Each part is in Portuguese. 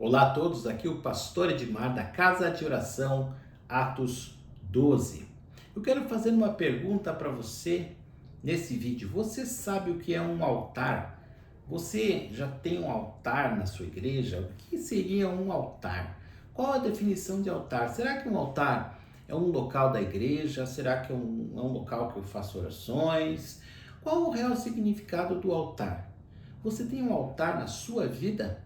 Olá a todos, aqui o pastor Edmar da Casa de Oração Atos 12. Eu quero fazer uma pergunta para você nesse vídeo. Você sabe o que é um altar? Você já tem um altar na sua igreja? O que seria um altar? Qual a definição de altar? Será que um altar é um local da igreja? Será que é um local que eu faço orações? Qual o real significado do altar? Você tem um altar na sua vida?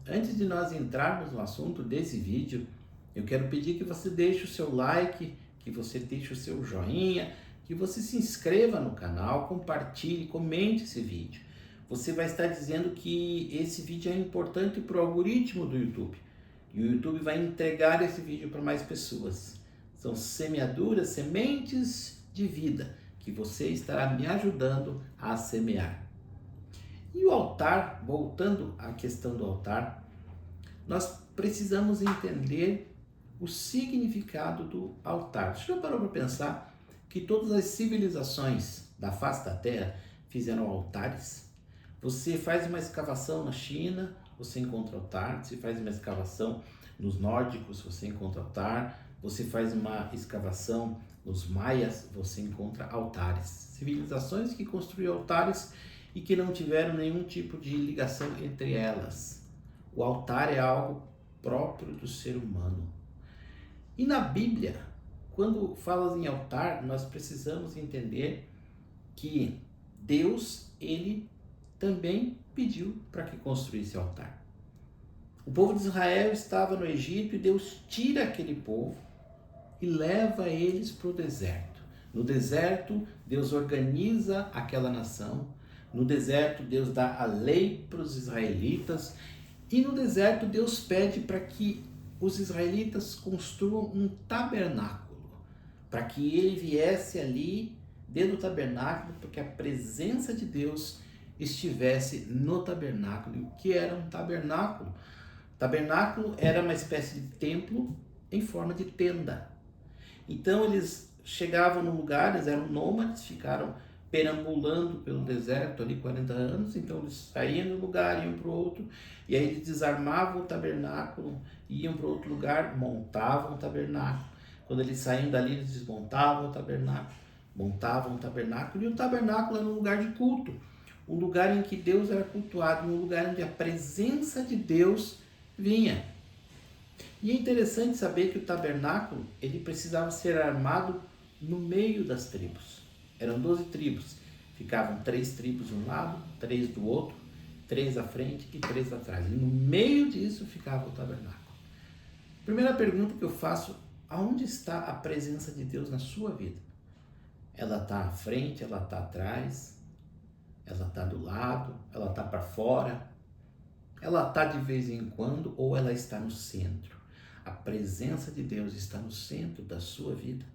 Antes de nós entrarmos no assunto desse vídeo, eu quero pedir que você deixe o seu like, que você deixe o seu joinha, que você se inscreva no canal, compartilhe, comente esse vídeo. Você vai estar dizendo que esse vídeo é importante para o algoritmo do YouTube. E o YouTube vai entregar esse vídeo para mais pessoas. São semeaduras, sementes de vida que você estará me ajudando a semear. E o altar, voltando à questão do altar, nós precisamos entender o significado do altar. Você já parou para pensar que todas as civilizações da face da Terra fizeram altares? Você faz uma escavação na China, você encontra altar. Você faz uma escavação nos nórdicos, você encontra altar. Você faz uma escavação nos maias, você encontra altares. Civilizações que construíram altares e que não tiveram nenhum tipo de ligação entre elas. O altar é algo próprio do ser humano. E na Bíblia, quando falas em altar, nós precisamos entender que Deus, ele também pediu para que construísse altar. O povo de Israel estava no Egito e Deus tira aquele povo e leva eles para o deserto. No deserto, Deus organiza aquela nação. No deserto, Deus dá a lei para os israelitas. E no deserto, Deus pede para que os israelitas construam um tabernáculo, para que ele viesse ali dentro do tabernáculo, porque a presença de Deus estivesse no tabernáculo. E o que era um tabernáculo? Tabernáculo era uma espécie de templo em forma de tenda. Então eles chegavam no lugar, eles eram nômades, ficaram perambulando pelo deserto ali 40 anos, então eles saíam do lugar, iam para o outro, e aí eles desarmavam o tabernáculo, iam para outro lugar, montavam o tabernáculo. Quando eles saíam dali, eles desmontavam o tabernáculo, montavam o tabernáculo, e o tabernáculo era um lugar de culto, um lugar em que Deus era cultuado, um lugar onde a presença de Deus vinha. E é interessante saber que o tabernáculo, ele precisava ser armado no meio das tribos. Eram 12 tribos. Ficavam 3 tribos de um lado, 3 do outro, 3 à frente e 3 atrás. E no meio disso ficava o tabernáculo. Primeira pergunta que eu faço: aonde está a presença de Deus na sua vida? Ela está à frente, ela está atrás, ela está do lado, ela está para fora, ela está de vez em quando ou ela está no centro? A presença de Deus está no centro da sua vida.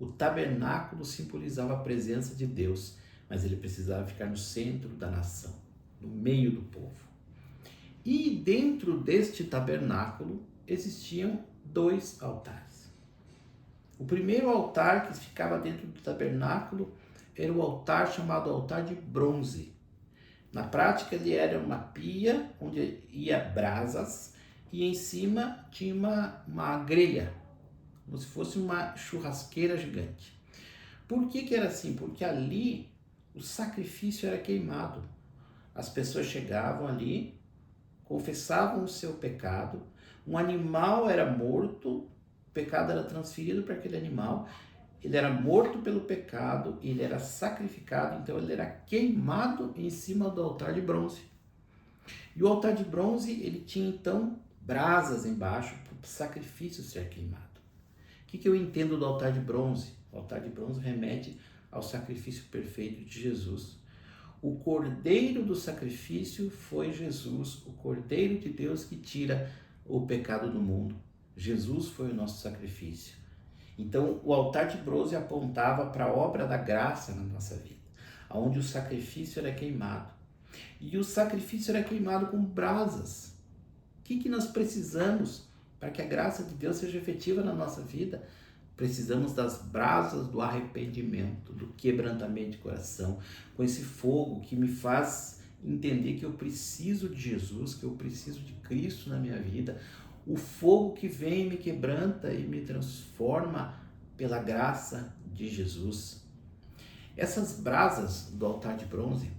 O tabernáculo simbolizava a presença de Deus, mas ele precisava ficar no centro da nação, no meio do povo. E dentro deste tabernáculo existiam 2 altares. O primeiro altar que ficava dentro do tabernáculo era o altar chamado altar de bronze. Na prática, ele era uma pia onde ia brasas e em cima tinha uma grelha, como se fosse uma churrasqueira gigante. Por que era assim? Porque ali o sacrifício era queimado. As pessoas chegavam ali, confessavam o seu pecado, um animal era morto, o pecado era transferido para aquele animal, ele era morto pelo pecado, ele era sacrificado, então ele era queimado em cima do altar de bronze. E o altar de bronze, ele tinha então brasas embaixo para o sacrifício ser queimado. O que eu entendo do altar de bronze? O altar de bronze remete ao sacrifício perfeito de Jesus. O cordeiro do sacrifício foi Jesus, o cordeiro de Deus que tira o pecado do mundo. Jesus foi o nosso sacrifício. Então, o altar de bronze apontava para a obra da graça na nossa vida, onde o sacrifício era queimado. E o sacrifício era queimado com brasas. O que nós precisamos para que a graça de Deus seja efetiva na nossa vida? Precisamos das brasas do arrependimento, do quebrantamento de coração, com esse fogo que me faz entender que eu preciso de Jesus, que eu preciso de Cristo na minha vida, o fogo que vem me quebranta e me transforma pela graça de Jesus. Essas brasas do altar de bronze,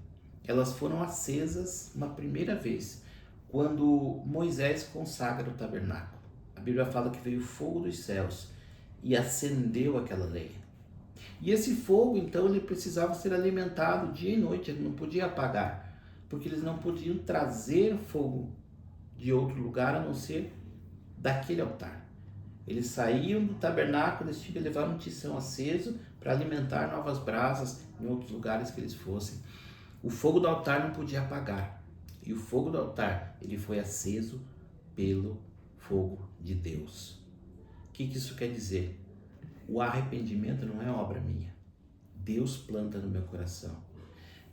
elas foram acesas uma primeira vez, quando Moisés consagra o tabernáculo. A Bíblia fala que veio fogo dos céus e acendeu aquela lenha. E esse fogo, então, ele precisava ser alimentado dia e noite, ele não podia apagar, porque eles não podiam trazer fogo de outro lugar a não ser daquele altar. Eles saíam do tabernáculo, eles tinham que levar um tição aceso para alimentar novas brasas em outros lugares que eles fossem. O fogo do altar não podia apagar. E o fogo do altar, ele foi aceso pelo fogo de Deus. O que isso quer dizer? O arrependimento não é obra minha. Deus planta no meu coração.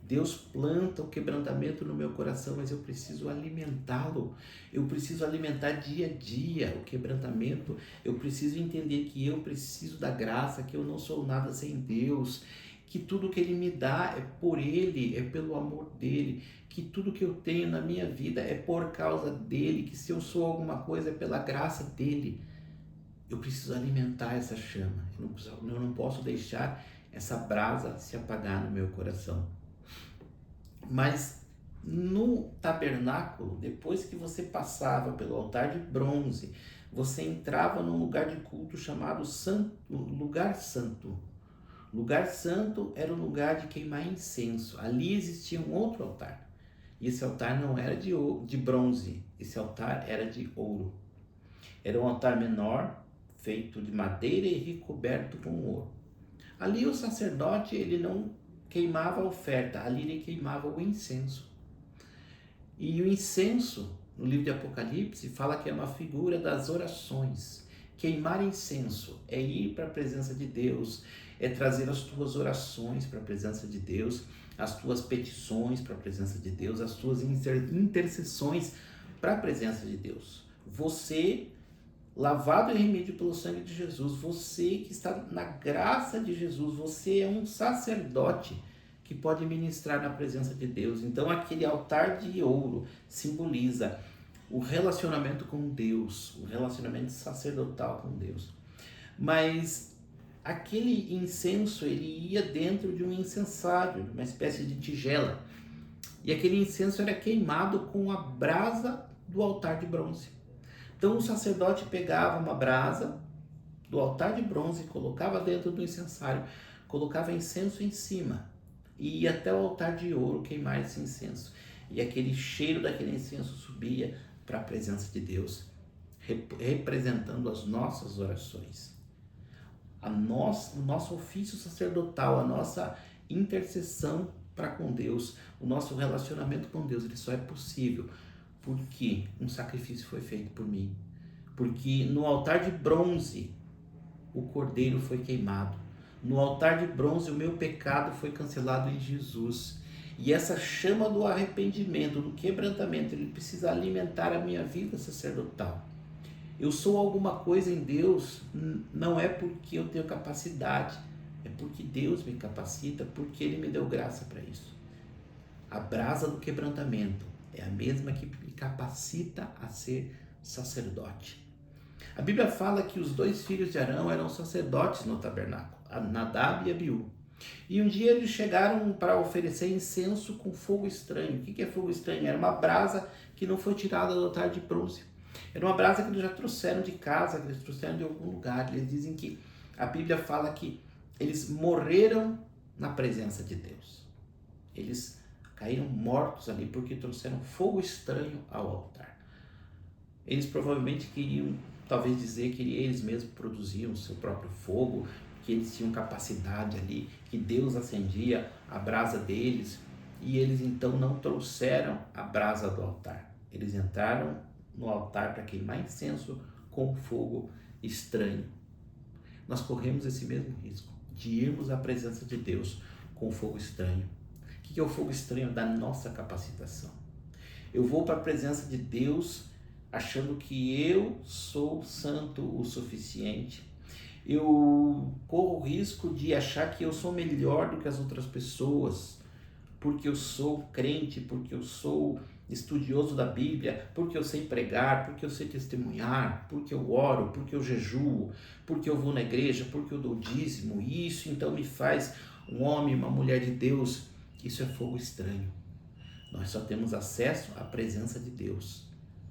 Deus planta o quebrantamento no meu coração, mas eu preciso alimentá-lo. Eu preciso alimentar dia a dia o quebrantamento. Eu preciso entender que eu preciso da graça, que eu não sou nada sem Deus, que tudo que Ele me dá é por Ele, é pelo amor dEle, que tudo que eu tenho na minha vida é por causa dEle, que se eu sou alguma coisa é pela graça dEle. Eu preciso alimentar essa chama. Eu não posso deixar essa brasa se apagar no meu coração. Mas no tabernáculo, depois que você passava pelo altar de bronze, você entrava num lugar de culto chamado lugar santo. Lugar santo era o lugar de queimar incenso. Ali existia um outro altar. E esse altar não era de bronze, esse altar era de ouro. Era um altar menor, feito de madeira e recoberto com ouro. Ali o sacerdote, ele não queimava a oferta, ali ele queimava o incenso. E o incenso, no livro de Apocalipse, fala que é uma figura das orações. Queimar incenso é ir para a presença de Deus, é trazer as tuas orações para a presença de Deus, as tuas petições para a presença de Deus, as tuas intercessões para a presença de Deus. Você, lavado e remido pelo sangue de Jesus, você que está na graça de Jesus, você é um sacerdote que pode ministrar na presença de Deus. Então aquele altar de ouro simboliza o relacionamento com Deus, o relacionamento sacerdotal com Deus. Mas aquele incenso, ele ia dentro de um incensário, uma espécie de tigela. E aquele incenso era queimado com a brasa do altar de bronze. Então o sacerdote pegava uma brasa do altar de bronze, colocava dentro do incensário, colocava incenso em cima e ia até o altar de ouro queimar esse incenso. E aquele cheiro daquele incenso subia para a presença de Deus, representando as nossas orações. O nosso ofício sacerdotal, a nossa intercessão para com Deus, o nosso relacionamento com Deus, ele só é possível porque um sacrifício foi feito por mim. Porque no altar de bronze, o cordeiro foi queimado. No altar de bronze, o meu pecado foi cancelado em Jesus. E essa chama do arrependimento, do quebrantamento, ele precisa alimentar a minha vida sacerdotal. Eu sou alguma coisa em Deus, não é porque eu tenho capacidade, é porque Deus me capacita, porque Ele me deu graça para isso. A brasa do quebrantamento é a mesma que me capacita a ser sacerdote. A Bíblia fala que os 2 filhos de Arão eram sacerdotes no tabernáculo, Nadab e Abiú. E um dia eles chegaram para oferecer incenso com fogo estranho. O que é fogo estranho? Era uma brasa que não foi tirada do altar de bronze. Era uma brasa que eles já trouxeram de casa, que eles trouxeram de algum lugar. Eles dizem que a Bíblia fala que eles morreram na presença de Deus. Eles caíram mortos ali porque trouxeram fogo estranho ao altar. Eles provavelmente queriam, talvez dizer que eles mesmos produziam o seu próprio fogo, que eles tinham capacidade ali, que Deus acendia a brasa deles, e eles então não trouxeram a brasa do altar. Eles entraram no altar para queimar incenso com fogo estranho. Nós corremos esse mesmo risco de irmos à presença de Deus com fogo estranho. O que é o fogo estranho? Da nossa capacitação. Eu vou para a presença de Deus achando que eu sou santo o suficiente. Eu corro o risco de achar que eu sou melhor do que as outras pessoas, porque eu sou crente, porque eu sou estudioso da Bíblia, porque eu sei pregar, porque eu sei testemunhar, porque eu oro, porque eu jejuo, porque eu vou na igreja, porque eu dou dízimo. Isso então me faz um homem, uma mulher de Deus. Isso é fogo estranho. Nós só temos acesso à presença de Deus,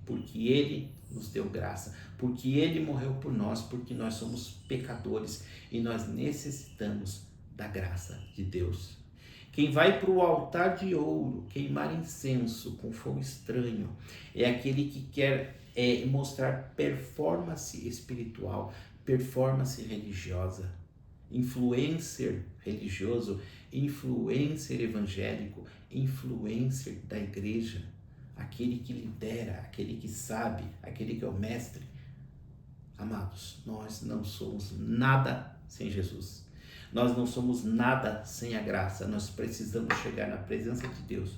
porque Ele nos deu graça, porque Ele morreu por nós, porque nós somos pecadores e nós necessitamos da graça de Deus. Quem vai para o altar de ouro queimar incenso com fogo estranho é aquele que quer mostrar performance espiritual, performance religiosa. Influencer religioso, influencer evangélico, influencer da igreja, aquele que lidera, aquele que sabe, aquele que é o mestre. Amados, nós não somos nada sem Jesus. Nós não somos nada sem a graça. Nós precisamos chegar na presença de Deus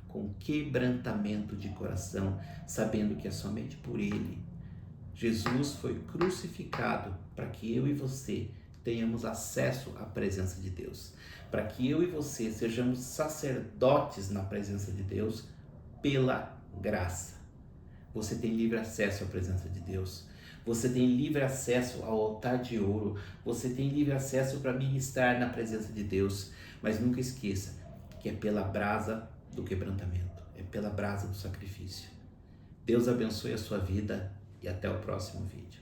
com quebrantamento de coração, sabendo que é somente por Ele. Jesus foi crucificado para que eu e você tenhamos acesso à presença de Deus, para que eu e você sejamos sacerdotes na presença de Deus pela graça. Você tem livre acesso à presença de Deus. Você tem livre acesso ao altar de ouro. Você tem livre acesso para ministrar na presença de Deus. Mas nunca esqueça que é pela brasa do quebrantamento, é pela brasa do sacrifício. Deus abençoe a sua vida e até o próximo vídeo.